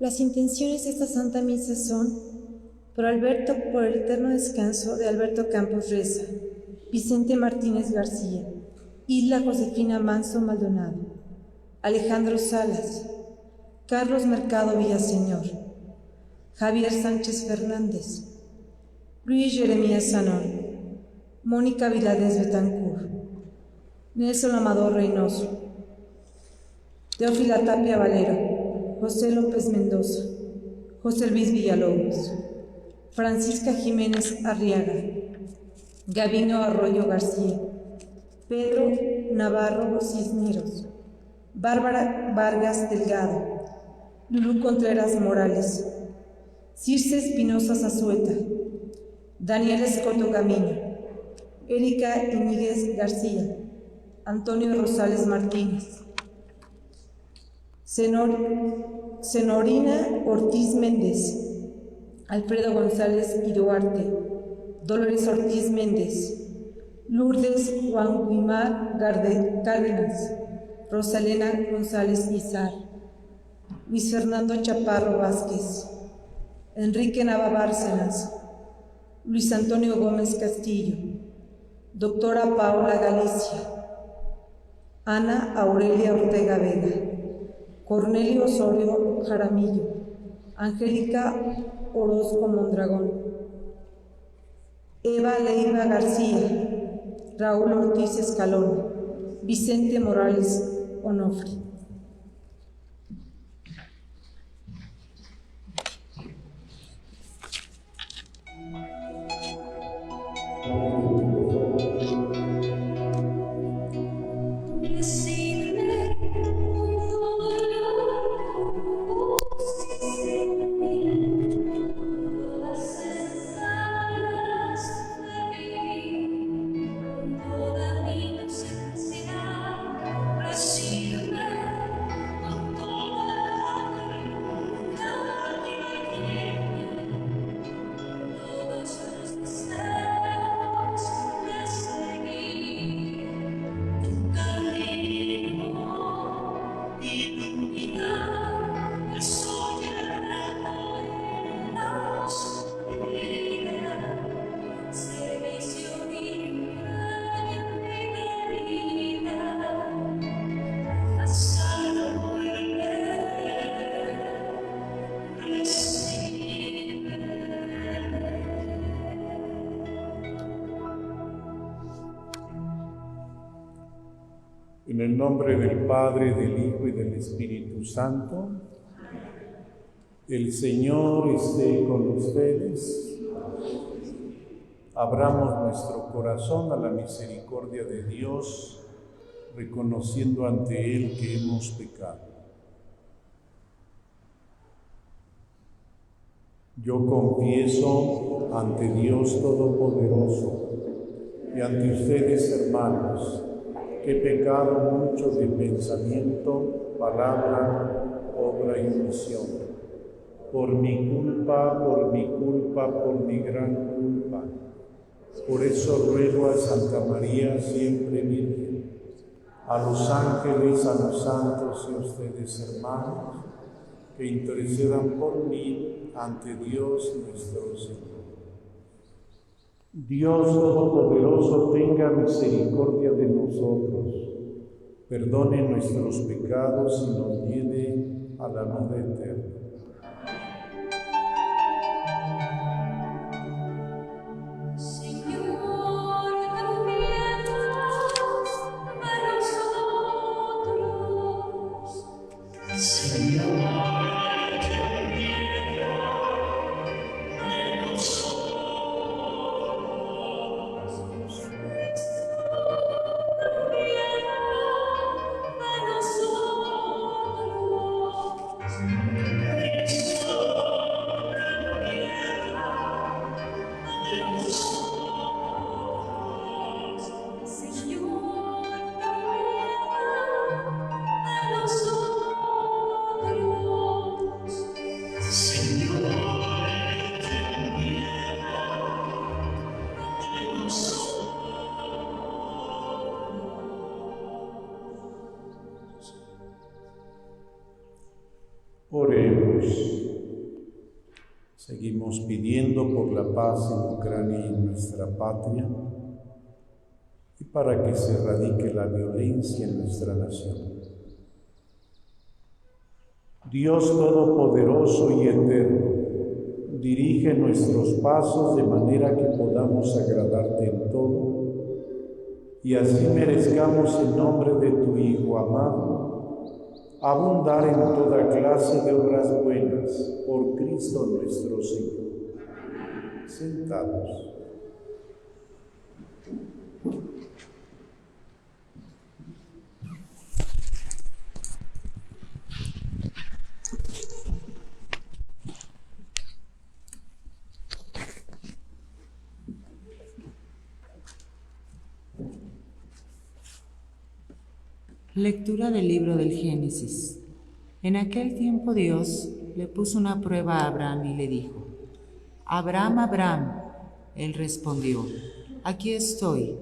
Las intenciones de esta Santa Misa son: por Alberto, por el eterno descanso de Alberto Campos Reza, Vicente Martínez García, Isla Josefina Manso Maldonado, Alejandro Salas, Carlos Mercado Villaseñor, Javier Sánchez Fernández, Luis Jeremías Sanón, Mónica Viladés Betancourt, Nelson Amador Reynoso, Teófila Tapia Valero, José López Mendoza, José Luis Villalobos, Francisca Jiménez Arriaga, Gabino Arroyo García, Pedro Navarro Cisneros, Bárbara Vargas Delgado, Lulú Contreras Morales, Circe Espinosa Zazueta, Daniel Escoto Gamino, Erika Iñiguez García, Antonio Rosales Martínez, Senorina Ortiz Méndez, Alfredo González y Duarte, Dolores Ortiz Méndez, Lourdes Juan Cárdenas, Rosalena González Izar, Luis Fernando Chaparro Vázquez, Enrique Nava Bárcenas, Luis Antonio Gómez Castillo, Doctora Paola Galicia, Ana Aurelia Ortega Vega, Cornelio Osorio Jaramillo, Angélica Orozco Mondragón, Eva Leiva García, Raúl Ortiz Escalón, Vicente Morales Onofre. En el nombre del Padre, del Hijo y del Espíritu Santo, el Señor esté con ustedes. Abramos nuestro corazón a la misericordia de Dios, reconociendo ante Él que hemos pecado. Yo confieso ante Dios Todopoderoso y ante ustedes, hermanos, que he pecado mucho de pensamiento, palabra, obra y omisión. Por mi culpa, por mi gran culpa. Por eso ruego a Santa María, siempre Virgen, a los ángeles, a los santos y a ustedes, hermanos, que intercedan por mí ante Dios nuestro Señor. Dios Todopoderoso tenga misericordia de nosotros, perdone nuestros pecados y nos lleve a la vida eterna. Oremos. Seguimos pidiendo por la paz en Ucrania y en nuestra patria y para que se erradique la violencia en nuestra nación. Dios Todopoderoso y Eterno, dirige nuestros pasos de manera que podamos agradarte en todo y así merezcamos en nombre de tu Hijo amado abundar en toda clase de obras buenas por Cristo nuestro Señor. Sentados. Lectura del libro del Génesis. En aquel tiempo Dios le puso una prueba a Abraham y le dijo: Abraham, Abraham. Él respondió: aquí estoy.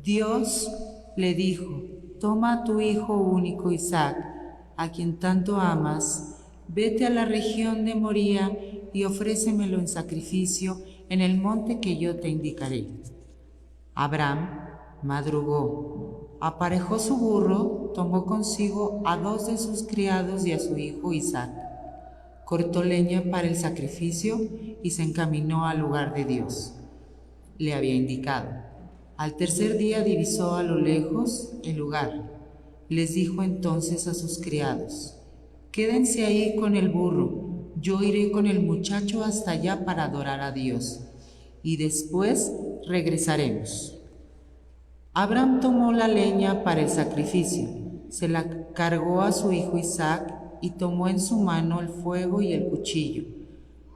Dios le dijo: toma a tu hijo único Isaac, a quien tanto amas, vete a la región de Moría y ofrécemelo en sacrificio en el monte que yo te indicaré. Abraham madrugó, aparejó su burro, tomó consigo a 2 de sus criados y a su hijo Isaac. Cortó leña para el sacrificio y se encaminó al lugar de Dios le había indicado. Al tercer día divisó a lo lejos el lugar. Les dijo entonces a sus criados: quédense ahí con el burro, yo iré con el muchacho hasta allá para adorar a Dios, y después regresaremos. Abraham tomó la leña para el sacrificio, se la cargó a su hijo Isaac y tomó en su mano el fuego y el cuchillo.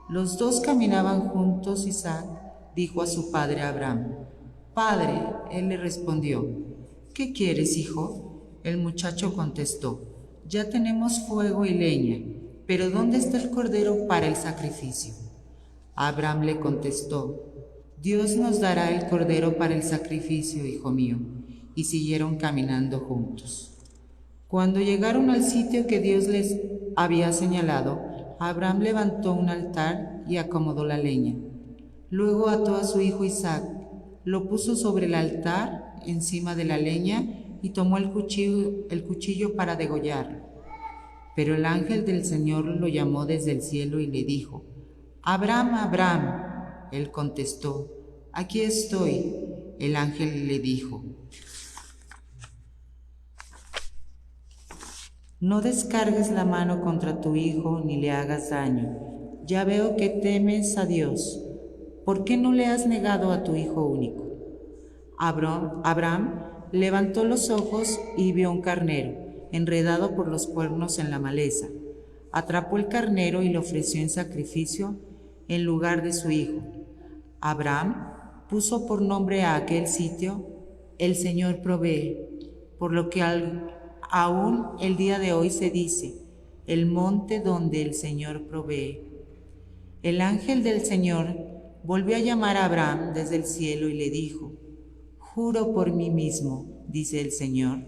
Los dos caminaban juntos. Isaac dijo a su padre Abraham: Padre. Él le respondió: ¿qué quieres, hijo? El muchacho contestó: ya tenemos fuego y leña, pero ¿dónde está el cordero para el sacrificio? Abraham le contestó: Dios nos dará el cordero para el sacrificio, hijo mío. Y siguieron caminando juntos. Cuando llegaron al sitio que Dios les había señalado, Abraham levantó un altar y acomodó la leña. Luego ató a su hijo Isaac, lo puso sobre el altar encima de la leña y tomó el cuchillo para degollarlo. Pero el ángel del Señor lo llamó desde el cielo y le dijo: Abraham, Abraham. Él contestó: aquí estoy. El ángel le dijo: no descargues la mano contra tu hijo ni le hagas daño. Ya veo que temes a Dios. ¿Por qué no le has negado a tu hijo único? Abraham levantó los ojos y vio un carnero, enredado por los cuernos en la maleza. Atrapó el carnero y lo ofreció en sacrificio en lugar de su hijo. Abraham puso por nombre a aquel sitio: el Señor provee, por lo que aún el día de hoy se dice: el monte donde el Señor provee. El ángel del Señor volvió a llamar a Abraham desde el cielo y le dijo: juro por mí mismo, dice el Señor,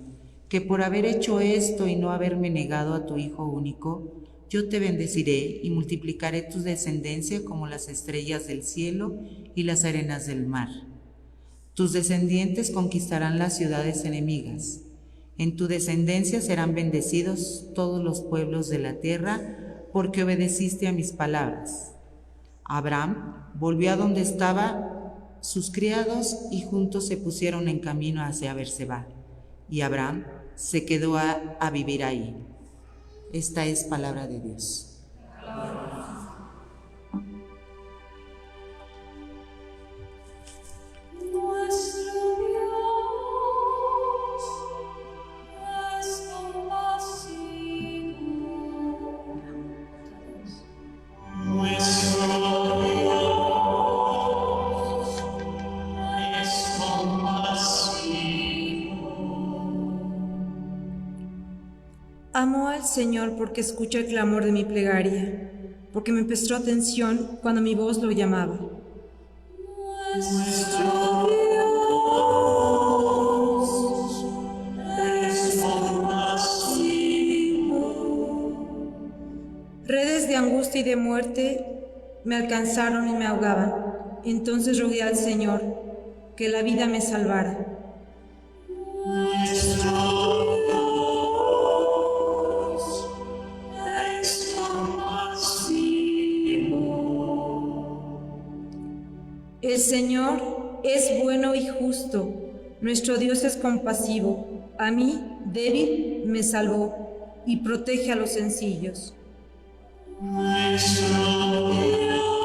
que por haber hecho esto y no haberme negado a tu hijo único, yo te bendeciré y multiplicaré tu descendencia como las estrellas del cielo y las arenas del mar. Tus descendientes conquistarán las ciudades enemigas. En tu descendencia serán bendecidos todos los pueblos de la tierra, porque obedeciste a mis palabras. Abraham volvió a donde estaban sus criados y juntos se pusieron en camino hacia Berseba. Y Abraham se quedó a vivir ahí. Esta es palabra de Dios. Amo al Señor porque escucha el clamor de mi plegaria, porque me prestó atención cuando mi voz lo llamaba. Nuestro Dios es compasivo, Redes de angustia y de muerte me alcanzaron y me ahogaban. Entonces rogué al Señor que la vida me salvara. El Señor es bueno y justo, nuestro Dios es compasivo. A mí, débil, me salvó y protege a los sencillos. Nuestro Dios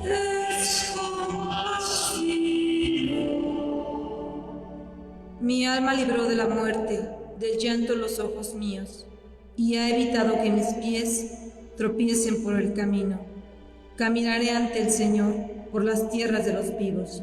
es compasivo. Mi alma libró de la muerte, del llanto los ojos míos, y ha evitado que mis pies tropiecen por el camino. Caminaré ante el Señor por las tierras de los vivos.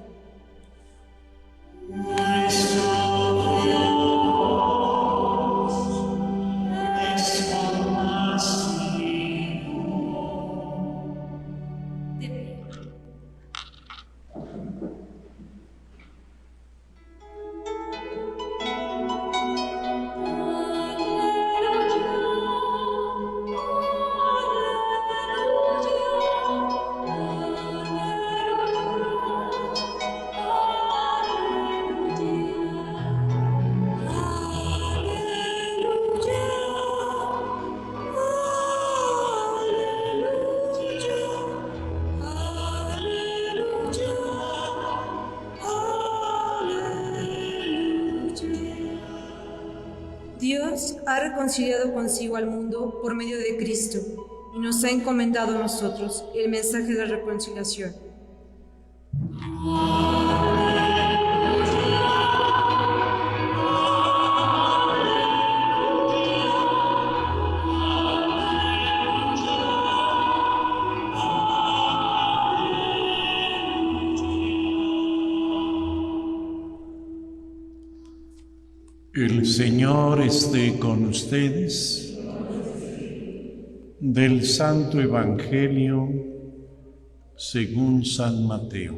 Dios ha reconciliado consigo al mundo por medio de Cristo y nos ha encomendado a nosotros el mensaje de la reconciliación. El Señor esté con ustedes. Del Santo Evangelio según San Mateo.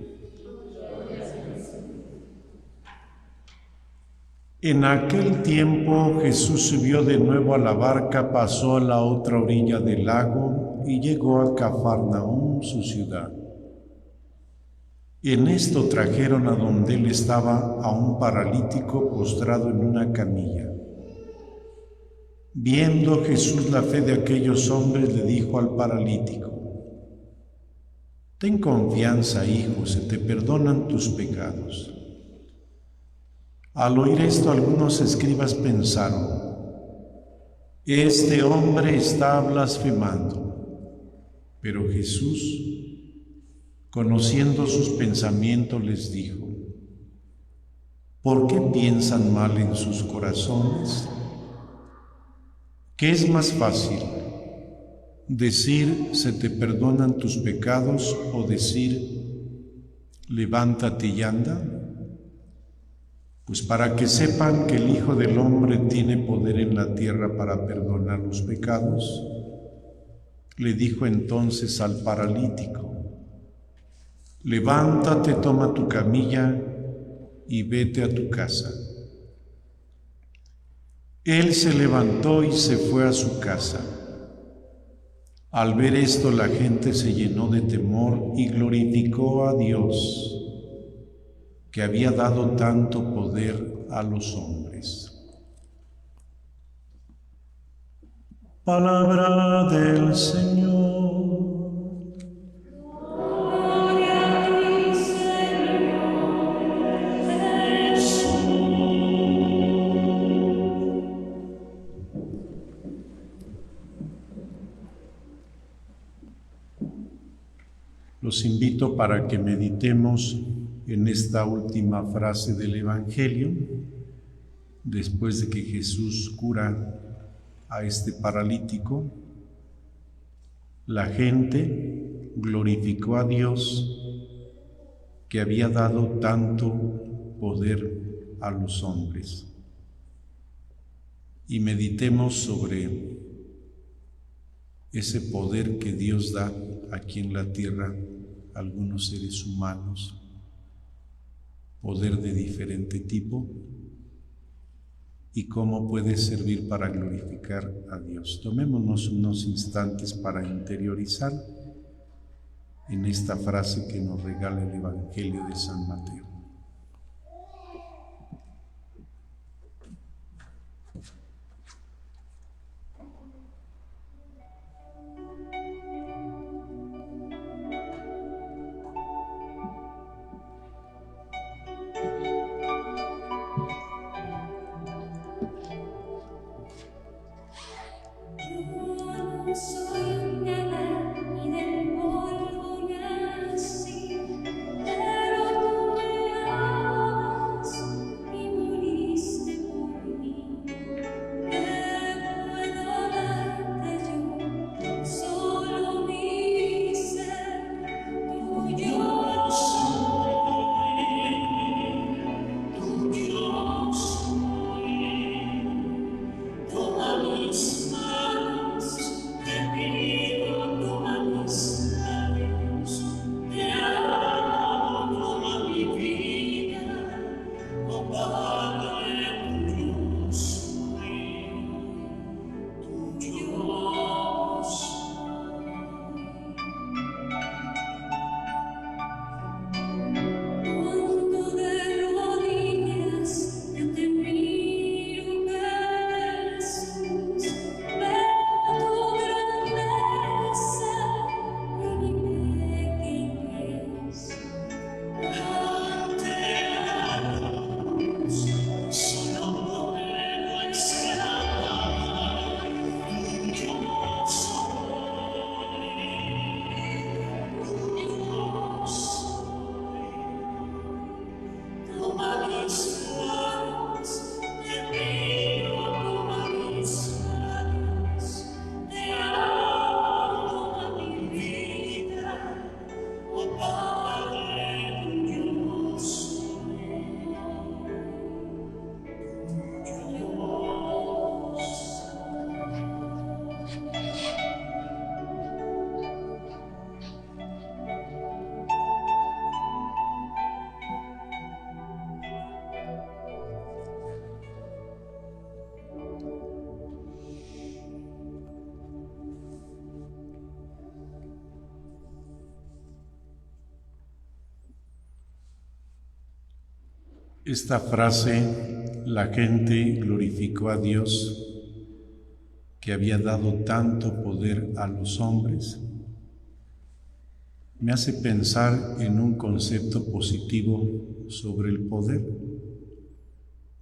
En aquel tiempo Jesús subió de nuevo a la barca, pasó a la otra orilla del lago y llegó a Cafarnaúm, su ciudad. En esto trajeron a donde él estaba a un paralítico postrado en una camilla. Viendo Jesús la fe de aquellos hombres, le dijo al paralítico: «Ten confianza, hijo, se te perdonan tus pecados». Al oír esto, algunos escribas pensaron: «Este hombre está blasfemando». Pero Jesús, conociendo sus pensamientos, les dijo: ¿por qué piensan mal en sus corazones? ¿Qué es más fácil, decir se te perdonan tus pecados o decir levántate y anda? Pues para que sepan que el Hijo del Hombre tiene poder en la tierra para perdonar los pecados, le dijo entonces al paralítico: levántate, toma tu camilla y vete a tu casa. Él se levantó y se fue a su casa. Al ver esto, la gente se llenó de temor y glorificó a Dios, que había dado tanto poder a los hombres. Palabra del Señor. Los invito para que meditemos en esta última frase del Evangelio, después de que Jesús cura a este paralítico. La gente glorificó a Dios, que había dado tanto poder a los hombres. Y meditemos sobre ese poder que Dios da aquí en la tierra a algunos seres humanos, poder de diferente tipo, y cómo puede servir para glorificar a Dios. Tomémonos unos instantes para interiorizar en esta frase que nos regala el Evangelio de San Mateo. Esta frase, la gente glorificó a Dios que había dado tanto poder a los hombres, me hace pensar en un concepto positivo sobre el poder.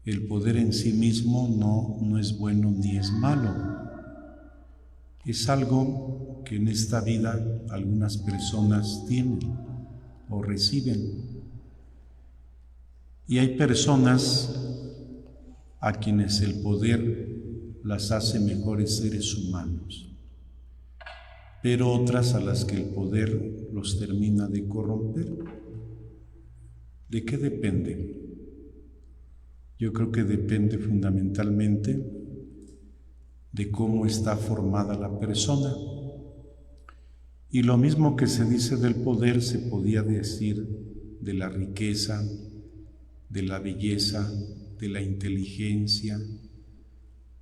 El poder en sí mismo no es bueno ni es malo. Es algo que en esta vida algunas personas tienen o reciben. Y hay personas a quienes el poder las hace mejores seres humanos, pero otras a las que el poder los termina de corromper. ¿De qué depende? Yo creo que depende fundamentalmente de cómo está formada la persona. Y lo mismo que se dice del poder se podía decir de la riqueza, de la belleza, de la inteligencia,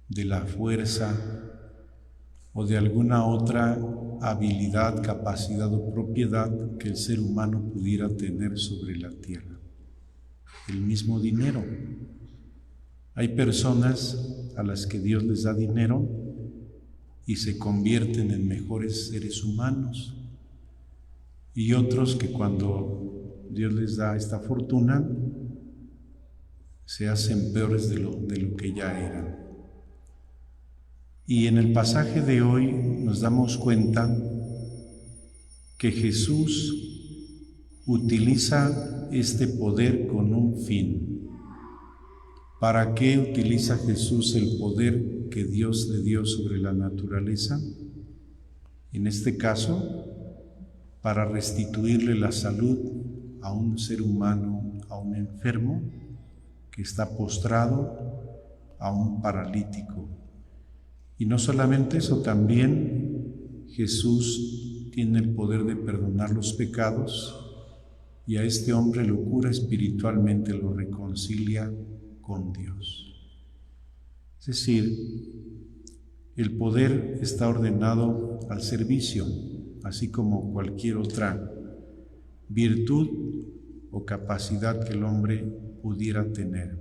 de la fuerza o de alguna otra habilidad, capacidad o propiedad que el ser humano pudiera tener sobre la tierra. El mismo dinero. Hay personas a las que Dios les da dinero y se convierten en mejores seres humanos, y otros que cuando Dios les da esta fortuna se hacen peores de lo que ya eran. Y en el pasaje de hoy nos damos cuenta que Jesús utiliza este poder con un fin. ¿Para qué utiliza Jesús el poder que Dios le dio sobre la naturaleza? En este caso, para restituirle la salud a un ser humano, a un enfermo que está postrado, a un paralítico. Y no solamente eso, también Jesús tiene el poder de perdonar los pecados, y a este hombre lo cura espiritualmente, lo reconcilia con Dios. Es decir, el poder está ordenado al servicio, así como cualquier otra virtud o capacidad que el hombre pudiera tener.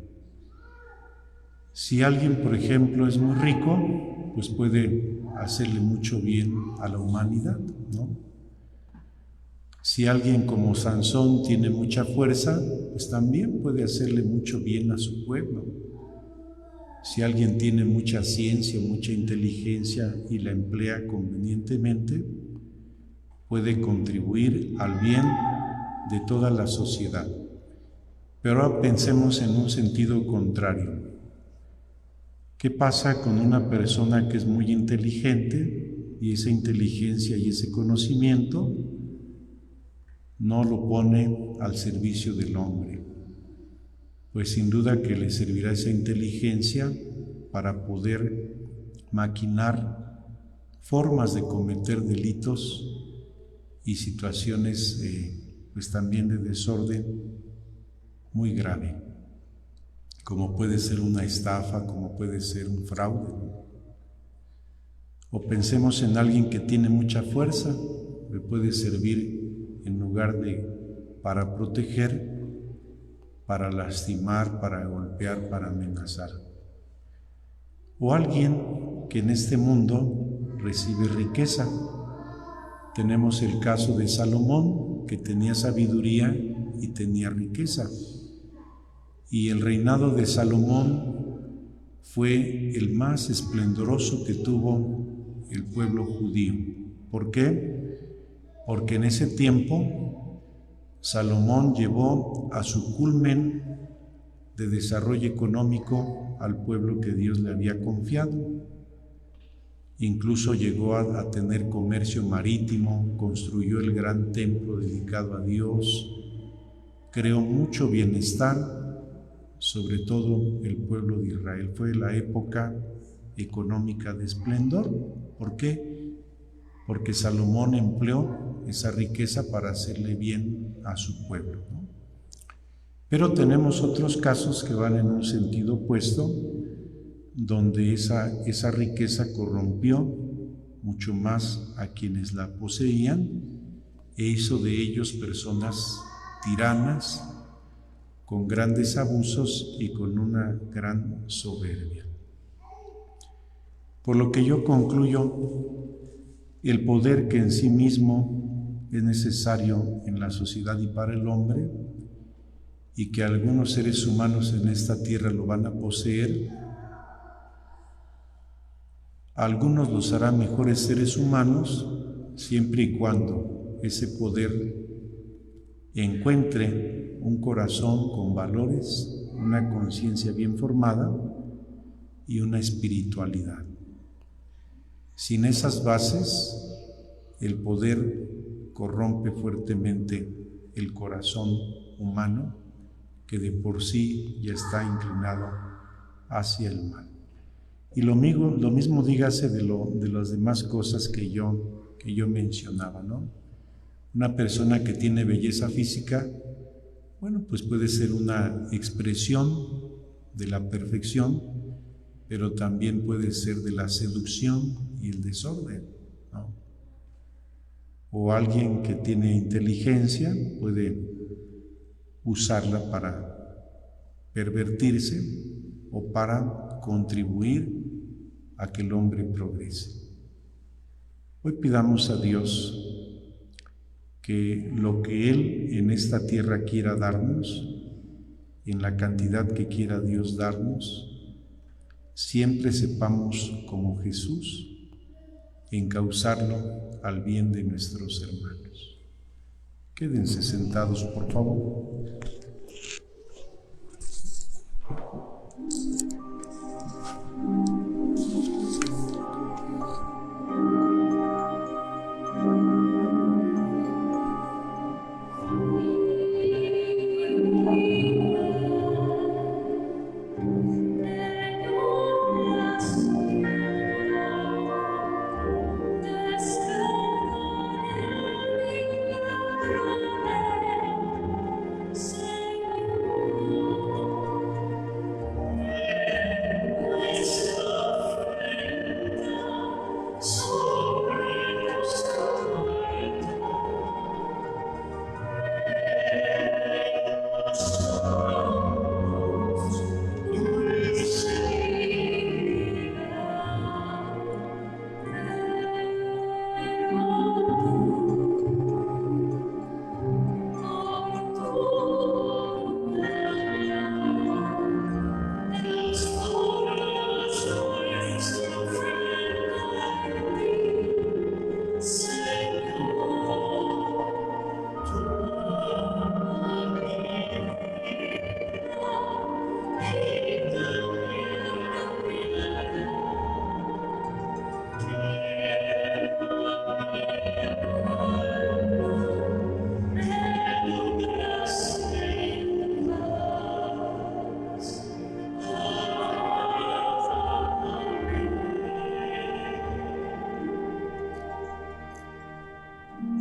Si alguien, por ejemplo, es muy rico, pues puede hacerle mucho bien a la humanidad, ¿no? Si alguien como Sansón tiene mucha fuerza, pues también puede hacerle mucho bien a su pueblo. Si alguien tiene mucha ciencia, mucha inteligencia y la emplea convenientemente, puede contribuir al bien de toda la sociedad. Pero ahora pensemos en un sentido contrario. ¿Qué pasa con una persona que es muy inteligente y esa inteligencia y ese conocimiento no lo pone al servicio del hombre? Pues sin duda que le servirá esa inteligencia para poder maquinar formas de cometer delitos y situaciones pues también de desorden muy grave, como puede ser una estafa, como puede ser un fraude. O pensemos en alguien que tiene mucha fuerza, le puede servir en lugar de para proteger, para lastimar, para golpear, para amenazar. O alguien que en este mundo recibe riqueza. Tenemos el caso de Salomón, que tenía sabiduría y tenía riqueza. Y el reinado de Salomón fue el más esplendoroso que tuvo el pueblo judío. ¿Por qué? Porque en ese tiempo Salomón llevó a su culmen de desarrollo económico al pueblo que Dios le había confiado. Incluso llegó a tener comercio marítimo, construyó el gran templo dedicado a Dios, creó mucho bienestar, sobre todo el pueblo de Israel. Fue la época económica de esplendor. ¿Por qué? Porque Salomón empleó esa riqueza para hacerle bien a su pueblo, ¿no? Pero tenemos otros casos que van en un sentido opuesto, donde esa riqueza corrompió mucho más a quienes la poseían e hizo de ellos personas tiranas, con grandes abusos y con una gran soberbia. Por lo que yo concluyo, el poder que en sí mismo es necesario en la sociedad y para el hombre, y que algunos seres humanos en esta tierra lo van a poseer, a algunos los hará mejores seres humanos siempre y cuando ese poder encuentre un corazón con valores, una conciencia bien formada y una espiritualidad. Sin esas bases, el poder corrompe fuertemente el corazón humano, que de por sí ya está inclinado hacia el mal. Y lo mismo dígase de las demás cosas que yo mencionaba, ¿no? Una persona que tiene belleza física, bueno, pues puede ser una expresión de la perfección, pero también puede ser de la seducción y el desorden, ¿no? O alguien que tiene inteligencia puede usarla para pervertirse o para contribuir a que el hombre progrese. Hoy pidamos a Dios que lo que Él en esta tierra quiera darnos, en la cantidad que quiera Dios darnos, siempre sepamos, como Jesús, encauzarlo al bien de nuestros hermanos. Quédense sentados, por favor. Say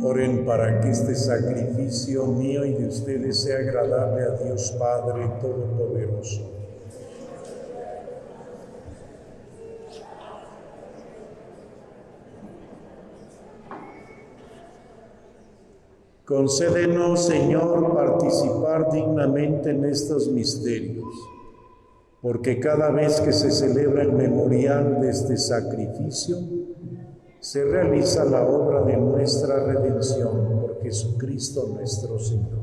Oren para que este sacrificio mío y de ustedes sea agradable a Dios Padre Todopoderoso. Concédenos, Señor, participar dignamente en estos misterios, porque cada vez que se celebra el memorial de este sacrificio, se realiza la obra de nuestra redención por Jesucristo nuestro Señor.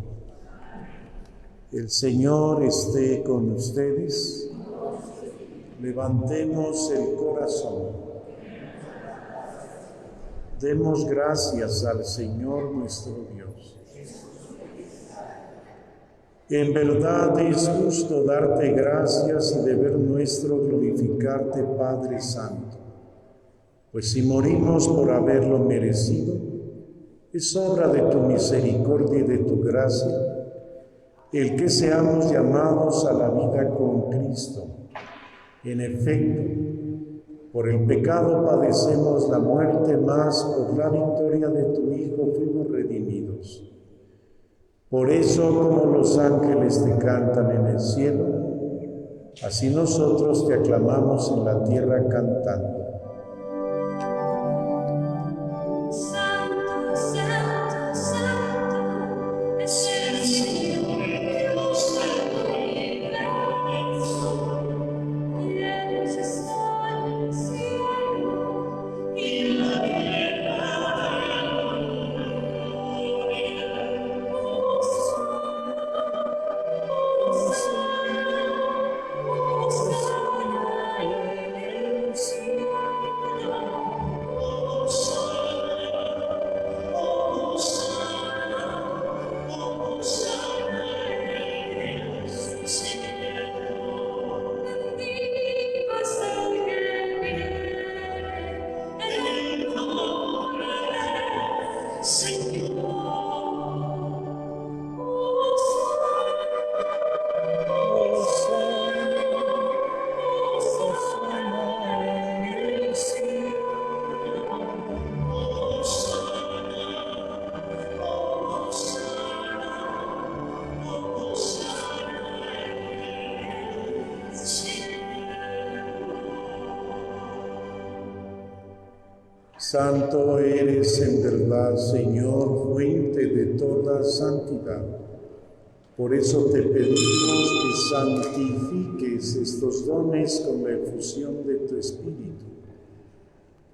El Señor esté con ustedes. Levantemos el corazón. Demos gracias al Señor nuestro Dios. En verdad es justo darte gracias y deber nuestro glorificarte, Padre Santo. Pues si morimos por haberlo merecido, es obra de tu misericordia y de tu gracia el que seamos llamados a la vida con Cristo. En efecto, por el pecado padecemos la muerte, mas por la victoria de tu Hijo fuimos redimidos. Por eso, como los ángeles te cantan en el cielo, así nosotros te aclamamos en la tierra cantando. Santo eres en verdad, Señor, fuente de toda santidad. Por eso te pedimos que santifiques estos dones con la efusión de tu Espíritu,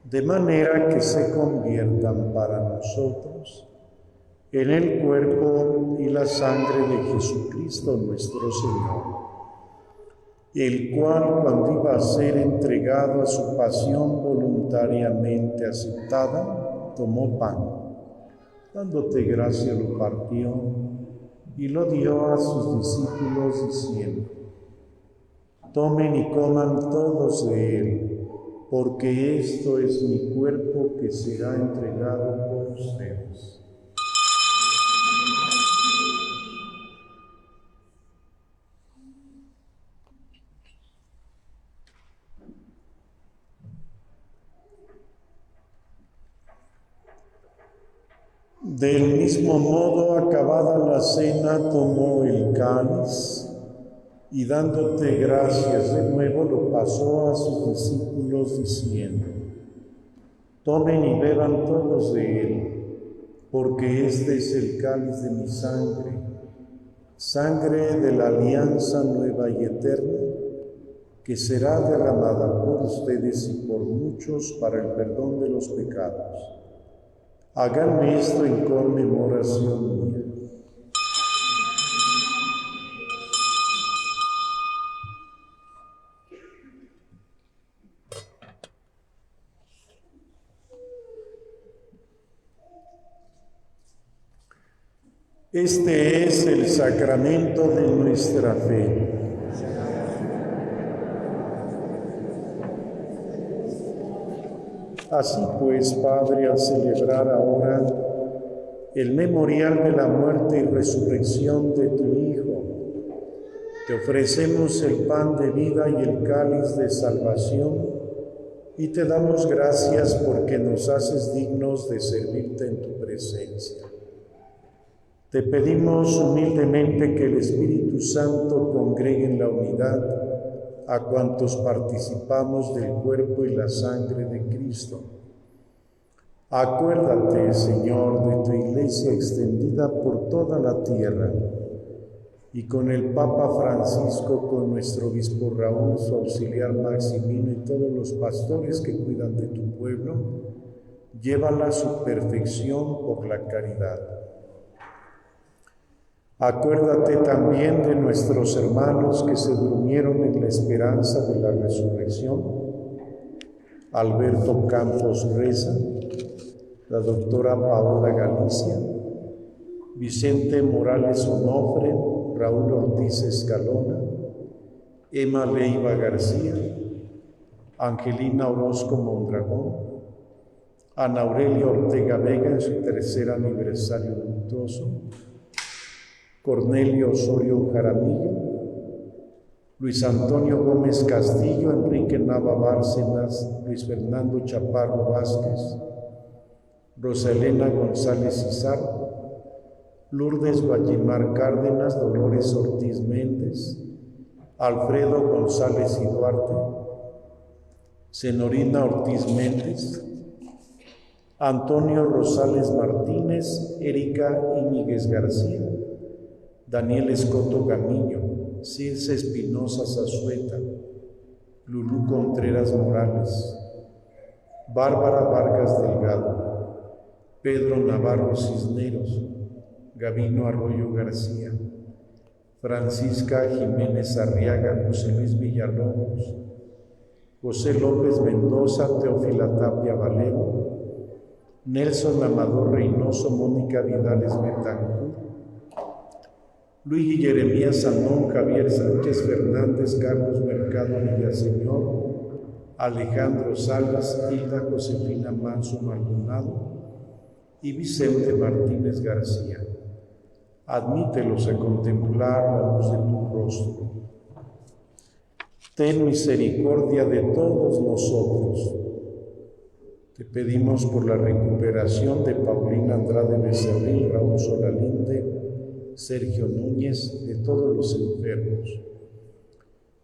de manera que se conviertan para nosotros en el cuerpo y la sangre de Jesucristo nuestro Señor, el cual, cuando iba a ser entregado a su pasión voluntariamente aceptada, tomó pan, dándote gracia lo partió y lo dio a sus discípulos diciendo: tomen y coman todos de él, porque esto es mi cuerpo que será entregado por ustedes. Del mismo modo, acabada la cena, tomó el cáliz y dándote gracias de nuevo lo pasó a sus discípulos diciendo: tomen y beban todos de él, porque este es el cáliz de mi sangre, sangre de la alianza nueva y eterna, que será derramada por ustedes y por muchos para el perdón de los pecados. Háganme esto en conmemoración mía. Este es el sacramento de nuestra fe. Así pues, Padre, al celebrar ahora el memorial de la muerte y resurrección de tu Hijo, te ofrecemos el pan de vida y el cáliz de salvación, y te damos gracias porque nos haces dignos de servirte en tu presencia. presencia. Te pedimos humildemente que el Espíritu Santo congregue en la unidad a cuantos participamos del cuerpo y la sangre de Cristo. Acuérdate, Señor, de tu Iglesia extendida por toda la tierra, y con el Papa Francisco, con nuestro obispo Raúl, su auxiliar Maximino y todos los pastores que cuidan de tu pueblo, llévala a su perfección por la caridad. Acuérdate también de nuestros hermanos que se durmieron en la esperanza de la resurrección: Alberto Campos Reza, la doctora Paola Galicia, Vicente Morales Onofre, Raúl Ortiz Escalona, Emma Leiva García, Angelina Orozco Mondragón, Ana Aurelia Ortega Vega en su 3er aniversario luctuoso, Cornelio Osorio Jaramillo, Luis Antonio Gómez Castillo, Enrique Nava Bárcenas, Luis Fernando Chaparro Vázquez, Rosa Elena González Izar, Lourdes Guayimar Cárdenas, Dolores Ortiz Méndez, Alfredo González y Duarte, Zenorina Ortiz Méndez, Antonio Rosales Martínez, Erika Íñiguez García, Daniel Escoto Gamiño, Circe Espinosa Zazueta, Lulú Contreras Morales, Bárbara Vargas Delgado, Pedro Navarro Cisneros, Gabino Arroyo García, Francisca Jiménez Arriaga, José Luis Villalobos, José López Mendoza, Teófila Tapia Valero, Nelson Amador Reynoso, Mónica Vidales Betancourt, Luis Jeremías Sanón, Javier Sánchez Fernández, Carlos Mercado Villaseñor, Alejandro Salas, Hilda Josefina Manso Maldonado y Vicente Martínez García. Admítelos a contemplar la luz de tu rostro. Ten misericordia de todos nosotros. Te pedimos por la recuperación de Paulina Andrade Becerril, Raúl Solalinde, Sergio Núñez, de todos los enfermos,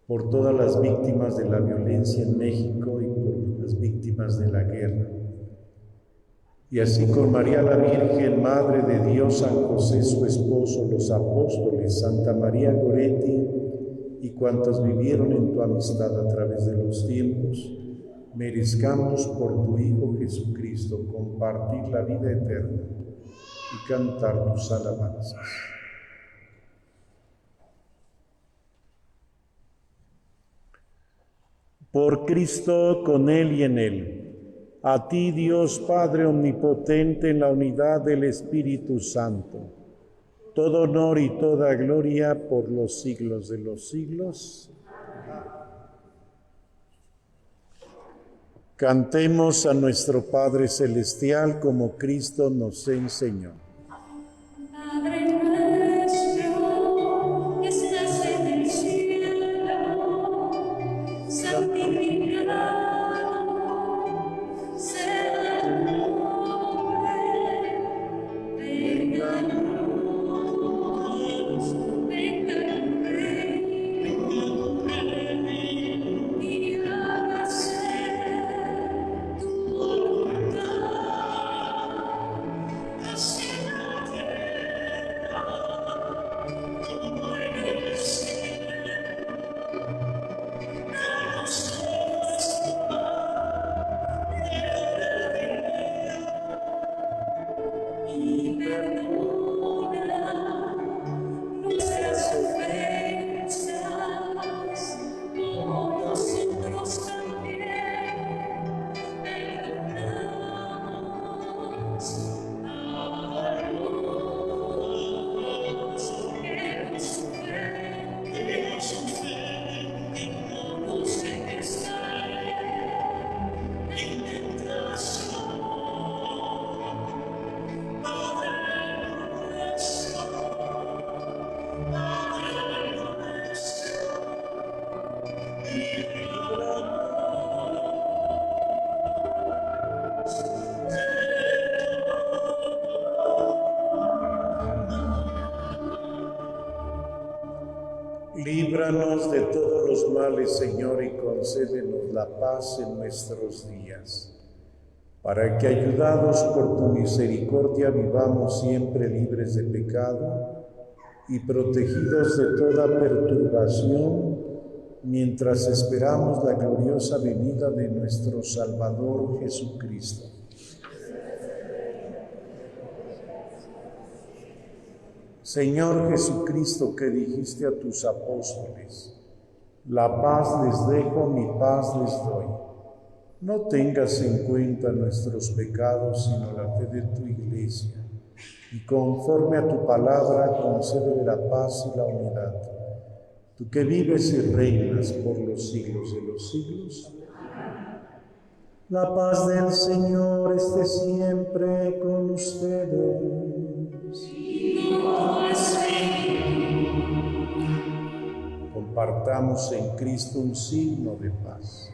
por todas las víctimas de la violencia en México y por las víctimas de la guerra. Y así con María la Virgen, Madre de Dios, San José su esposo, los apóstoles, Santa María Goretti y cuantos vivieron en tu amistad a través de los tiempos, merezcamos por tu Hijo Jesucristo compartir la vida eterna y cantar tus alabanzas. Por Cristo, con Él y en Él, a ti, Dios Padre omnipotente, en la unidad del Espíritu Santo, todo honor y toda gloria por los siglos de los siglos. Cantemos a nuestro Padre Celestial como Cristo nos enseñó. Líbranos de todos los males, Señor, y concédenos la paz en nuestros días, para que, ayudados por tu misericordia, vivamos siempre libres de pecado y protegidos de toda perturbación, mientras esperamos la gloriosa venida de nuestro Salvador Jesucristo. Señor Jesucristo, que dijiste a tus apóstoles: la paz les dejo, mi paz les doy. No tengas en cuenta nuestros pecados, sino la fe de tu Iglesia, y conforme a tu palabra concédele la paz y la unidad. Tú que vives y reinas por los siglos de los siglos. La paz del Señor esté siempre con ustedes. Compartamos en Cristo un signo de paz.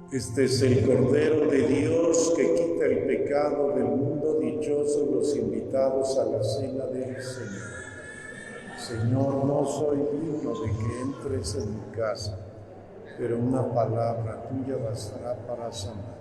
Este es el Cordero de Dios que quita el pecado del mundo. Dichosos los invitados a la cena del Señor. Señor, no soy digno de que entres en mi casa, pero una palabra tuya bastará para sanar.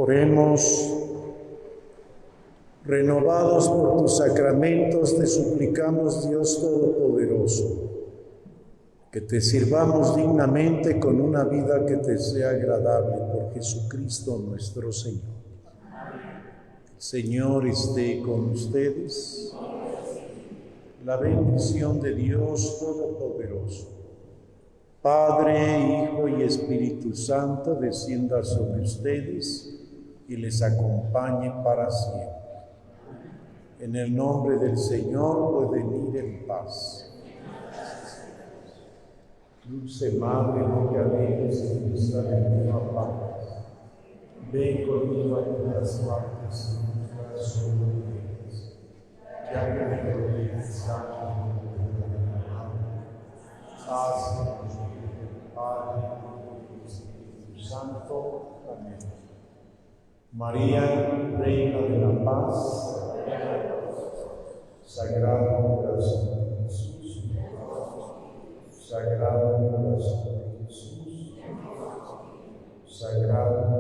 Oremos. Renovados por tus sacramentos, te suplicamos, Dios Todopoderoso, que te sirvamos dignamente con una vida que te sea agradable por Jesucristo nuestro Señor. El Señor esté con ustedes. La bendición de Dios Todopoderoso, Padre, Hijo y Espíritu Santo, descienda sobre ustedes y les acompañe para siempre. En el nombre del Señor pueden ir en paz. Dulce Madre, no te alejes en esta nueva paz. Ven conmigo a todas partes y busca solo Dios. Ya que me proteges, haz Padre, Hijo y Espíritu Santo. Amén. María, Reina de la Paz, Sagrado Corazón de Jesús, Sagrado Corazón de Jesús, Sagrado